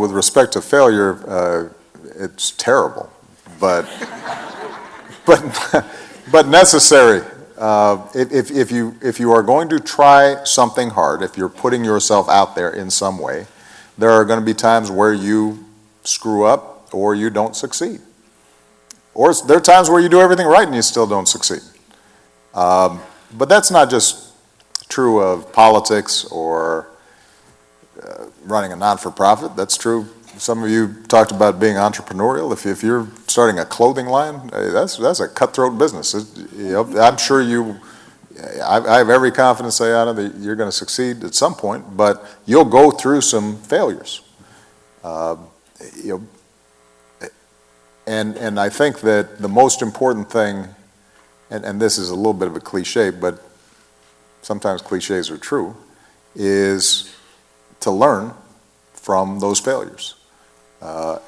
with respect to failure, it's terrible, but but necessary. If you are going to try something hard, if you're putting yourself out there in some way, there are going to be times where you screw up or you don't succeed. Or there are times where you do everything right and you still don't succeed. But that's not just true of politics or running a non-for-profit. That's true. Some of you talked about being entrepreneurial. If you're starting a clothing line, that's a cutthroat business. I'm sure I have every confidence, Ayana, that you're going to succeed at some point, but you'll go through some failures. And I think that the most important thing, and this is a little bit of a cliche, but sometimes cliches are true, is to learn from those failures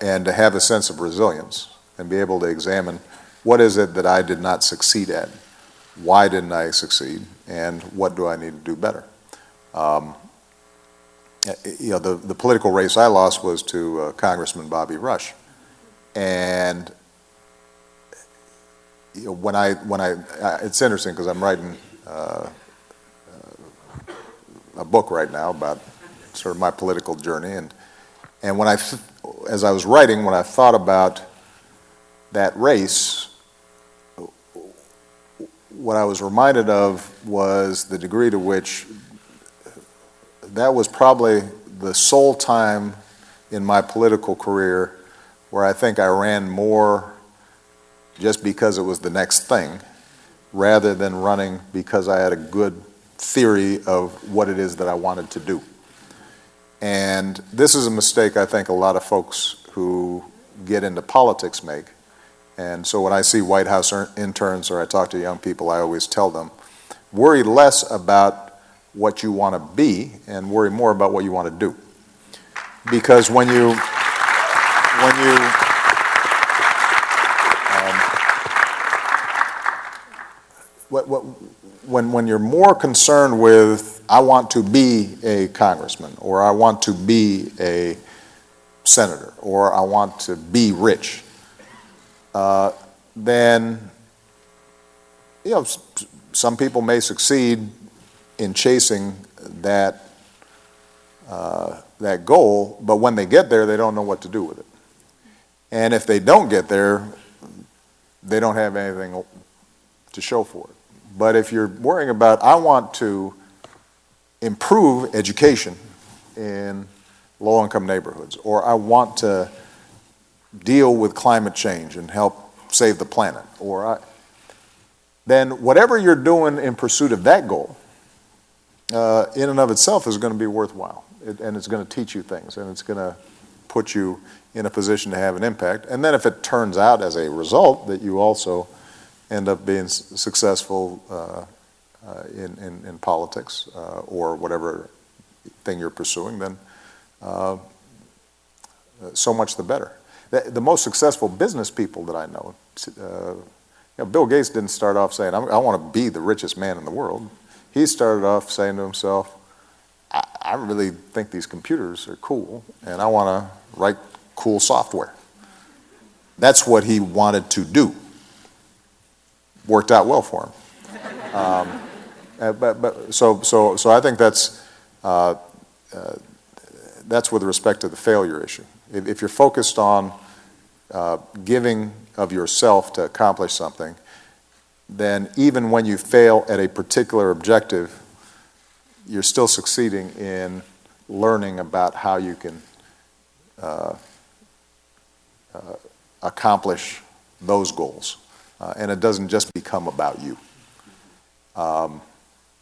and to have a sense of resilience and be able to examine what is it that I did not succeed at, why didn't I succeed, and what do I need to do better. The political race I lost was to Congressman Bobby Rush. And when I it's interesting because I'm writing a book right now about sort of my political journey, and as I was writing, when I thought about that race, what I was reminded of was the degree to which that was probably the sole time in my political career where I think I ran more just because it was the next thing, rather than running because I had a good theory of what it is that I wanted to do. And this is a mistake I think a lot of folks who get into politics make. And so when I see White House interns or I talk to young people, I always tell them, worry less about what you want to be and worry more about what you want to do. Because when you're more concerned with, I want to be a congressman, or I want to be a senator, or I want to be rich, then some people may succeed in chasing that goal, but when they get there, they don't know what to do with it. And if they don't get there, they don't have anything to show for it. But if you're worrying about, I want to improve education in low-income neighborhoods, or I want to deal with climate change and help save the planet, then whatever you're doing in pursuit of that goal, in and of itself is going to be worthwhile. And it's going to teach you things, and it's going to put you in a position to have an impact. And then if it turns out as a result that you also end up being successful in politics or whatever thing you're pursuing, then so much the better. The most successful business people that I know, Bill Gates didn't start off saying, I want to be the richest man in the world. He started off saying to himself, I really think these computers are cool, and I want to write cool software. That's what he wanted to do. Worked out well for him. So I think that's with respect to the failure issue. If you're focused on giving of yourself to accomplish something, then even when you fail at a particular objective, you're still succeeding in learning about how you can accomplish those goals. And it doesn't just become about you.